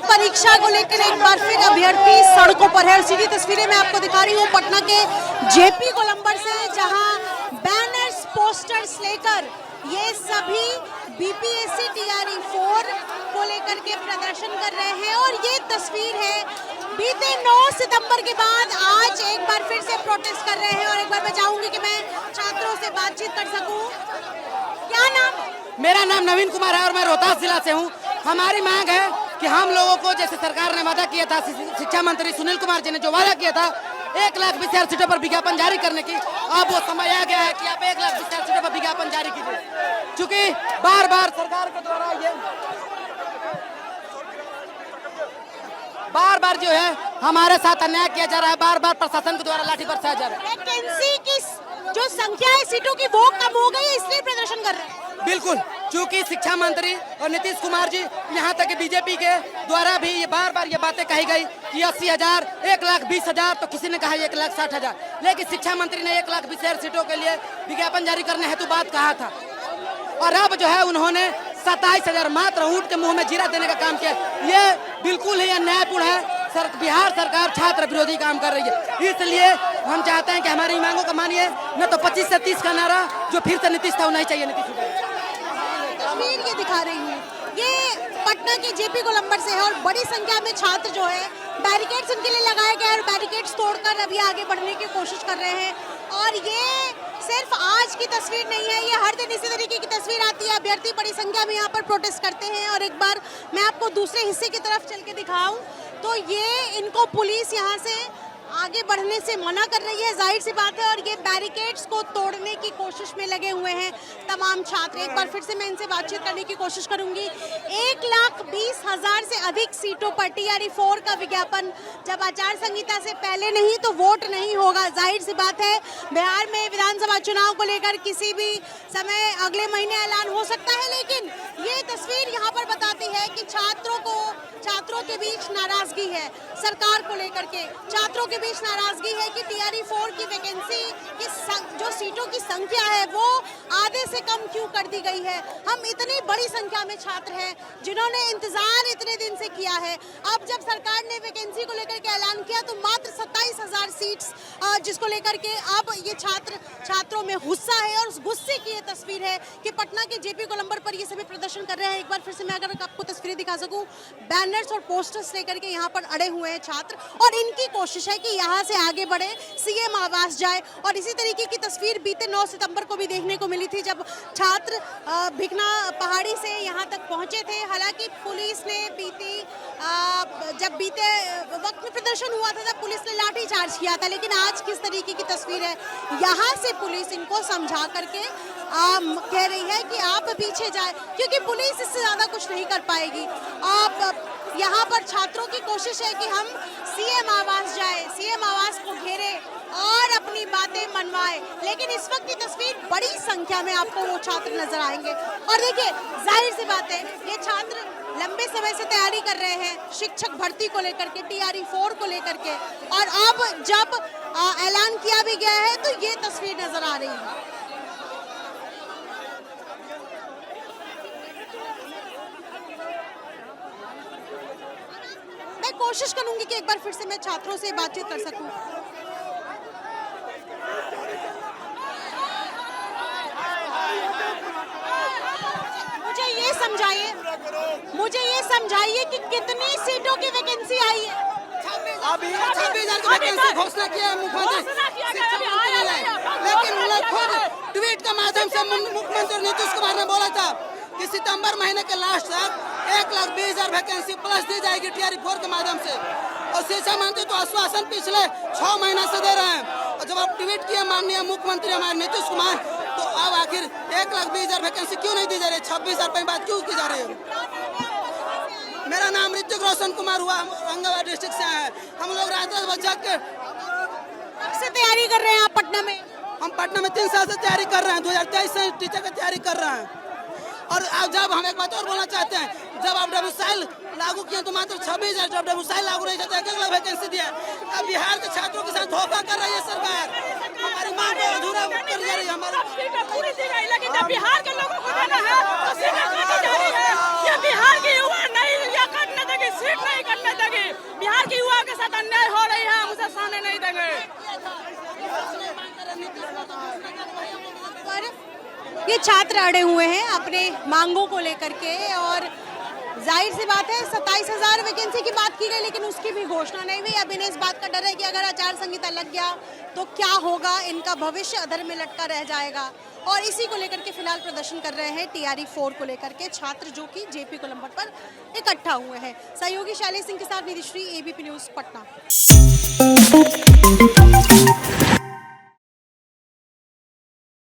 परीक्षा को लेकर एक बार फिर अभ्यर्थी सड़कों पर है। सीधी तस्वीरें मैं आपको दिखा रही हूँ पटना के जेपी गोलंबर से, जहां बैनर्स पोस्टर्स लेकर ये सभी बीपीएससी टीआरई 4 को लेकर के प्रदर्शन कर रहे हैं। और ये तस्वीर है बीते 9 सितंबर के बाद आज एक बार फिर से प्रोटेस्ट कर रहे हैं। और एक बार मैं चाहूंगी कि मैं छात्रों से बातचीत कर सकूं। क्या नाम? मेरा नाम नवीन कुमार है और मैं रोहतास जिला से हूँ। हमारी मांग है कि हम लोगों को, जैसे सरकार ने वादा किया था, शिक्षा मंत्री सुनील कुमार जी ने जो वादा किया था 1,20,000 सीटों पर विज्ञापन जारी करने की, अब वो समय आ गया है कि आप 1,20,000 सीटों पर विज्ञापन जारी कीजिए। चूंकि बार बार सरकार के द्वारा बार बार जो है हमारे साथ अन्याय किया जा रहा है, बार बार प्रशासन के द्वारा लाठी बरसाया जा रहा है। वैकेंसी की जो संख्या है सीटों की वो कम हो गई है, इसलिए प्रदर्शन कर रहे हैं। बिल्कुल, चूंकि शिक्षा मंत्री और नीतीश कुमार जी, यहाँ तक कि बीजेपी के द्वारा भी ये बार बार ये बातें कही गई कि 80,000, 1,20,000, तो किसी ने कहा 1,60,000, लेकिन शिक्षा मंत्री ने 1,20,000 सीटों के लिए विज्ञापन जारी करने हेतु बात कहा था। और अब जो है उन्होंने 27,000 मात्र ऊंट के मुंह में जीरा देने का काम किया। ये बिल्कुल ही अन्यायपूर्ण है। बिहार सरकार छात्र विरोधी काम कर रही है। इसलिए हम चाहते हैं कि हमारी मांगों का मानिए, न तो 25 से 30 का नारा जो फिर से नीतीश था वो नहीं चाहिए। नीतीश तस्वीर ये दिखा रही हूँ, ये पटना के जेपी गोलंबर से है और बड़ी संख्या में छात्र जो है बैरिकेड्स उनके लिए लगाए गए और बैरिकेड्स तोड़कर अभी आगे बढ़ने की कोशिश कर रहे हैं। और ये सिर्फ आज की तस्वीर नहीं है, ये हर दिन इसी तरीके की तस्वीर आती है। अभ्यर्थी बड़ी संख्या में यहाँ पर प्रोटेस्ट करते हैं। और एक बार मैं आपको दूसरे हिस्से की तरफ चल के दिखाऊं तो ये इनको पुलिस यहाँ से आगे बढ़ने से मना कर रही है, जाहिर सी बात है। और ये बैरिकेड्स को तोड़ने की कोशिश में लगे हुए हैं तमाम छात्र। एक बार फिर से मैं इनसे बातचीत करने की कोशिश करूंगी। 1,20,000 से अधिक सीटों पर टीआरई 4 का विज्ञापन जब आचार संहिता से पहले नहीं तो वोट नहीं होगा। जाहिर सी बात है बिहार में विधानसभा चुनाव को लेकर किसी भी समय अगले महीने ऐलान हो सकता है, लेकिन ये तस्वीर यहाँ पर बताती है कि छात्रों के बीच नाराजगी है सरकार को लेकर के। छात्रों के बीच नाराजगी है कि टीआरई 4 की वैकेंसी की जो सीटों की संख्या है वो आधे से कम क्यों कर दी गई है। हम इतनी बड़ी संख्या में छात्र हैं जिन्होंने इंतजार इतने दिन से किया है। अब जब सरकार ने वैकेंसी को लेकर के ऐलान किया तो मात्र 27,000 सीट्स जिसको लेकर के अब ये छात्रों में गुस्सा है। और उस गुस्से की ये तस्वीर है कि पटना के जेपी गोलंबर पर ये सभी प्रदर्शन कर रहे हैं। एक बार फिर से मैं अगर आपको तस्वीरें दिखा सकूं, बैनर्स और पोस्टर्स लेकर के यहाँ पर अड़े हुए हैं छात्र और इनकी कोशिश है कि यहाँ से आगे बढ़े, सीएम आवास जाए। और इसी तरीके की तस्वीर बीते 9 सितंबर को भी देखने को मिली थी जब छात्र भिकना पहाड़ी से यहाँ तक पहुँचे थे। हालांकि पुलिस ने जब बीते वक्त में प्रदर्शन हुआ था तब पुलिस ने लाठीचार्ज किया था, लेकिन आज किस तरीके की तस्वीर है, यहाँ से पुलिस इनको समझा करके कह रही है कि आप पीछे जाए, क्योंकि पुलिस इससे ज्यादा कुछ नहीं कर पाएगी। आप यहाँ पर छात्रों की कोशिश है कि हम सीएम आवास जाए, सीएम आवास को घेरे और अपनी बातें मनवाए। लेकिन इस वक्त की तस्वीर बड़ी संख्या में आपको वो छात्र नजर आएंगे। और देखिए, जाहिर सी बात है ये छात्र लंबे समय से तैयारी कर रहे हैं शिक्षक भर्ती को लेकर के, टीआरई 4 को लेकर के। और अब जब ऐलान किया भी गया है तो ये तस्वीर नजर आ रही है। मैं कोशिश करूंगी कि एक बार फिर से मैं छात्रों से बातचीत कर सकूं। मुझे ये समझाइए कि कितनी सीटों की वैकेंसी आई है। अभी 26,000 की वैकेंसी घोषणा किया है मुख्यमंत्री, लेकिन उन्होंने खुद ट्वीट के माध्यम से मुख्यमंत्री नीतीश कुमार ने बोला था कि सितंबर महीने के लास्ट तक 1,20,000 वैकेंसी प्लस दी जाएगी टीआरई 4 के माध्यम से। और शिक्षा मंत्री तो आश्वासन पिछले 6 महीना से दे रहे हैं। और जब आप ट्वीट किए माननीय मुख्यमंत्री हमारे नीतीश कुमार, तो अब आखिर 1,20,000 वैकेंसी क्यों नहीं दी जा रही है? 26,000 पर बात क्यों की जा रही है? मेरा नाम ऋतिक रोशन कुमार हुआ, औरंगाबाद डिस्ट्रिक्ट से है। हम लोग रात बच्चा के कब से तैयारी कर रहे हैं आप पटना में? हम पटना में 3 साल से तैयारी कर रहे हैं, 2023 से टीचर की तैयारी कर रहे हैं। और जब हम एक बात और बोलना चाहते हैं, जब आप डब्ल्यूसाइल लागू किए तो मात्र 26,000, जब डब्ल्यूसाइल लागू नहीं करते 1,00,000 वैकेंसी दिया। अब बिहार के छात्रों के साथ धोखा कर रही है सरकार। हमारी मांग को अधूरा कर जा रही है। हमारी पूरी दी गई, लेकिन जब बिहार के लोगों को देना है तो सीटें काटी जा रही है। ये बिहार की युवा नहीं, या काटने देगी, सीट नहीं ये छात्र अड़े हुए हैं अपने मांगों को लेकर के और जाहिर सी बात है 27,000 वैकेंसी की बात की गई लेकिन उसकी भी घोषणा नहीं हुई। अब इन्हें इस बात का डर है कि अगर आचार संहिता लग गया तो क्या होगा, इनका भविष्य अधर में लटका रह जाएगा और इसी को लेकर के फिलहाल प्रदर्शन कर रहे हैं TRE 4 को लेकर के छात्र जो कि JP गोलंबर पर इकट्ठा हुए हैं। सहयोगी शैलेश सिंह के साथ निधिश्री, ABP न्यूज़ पटना।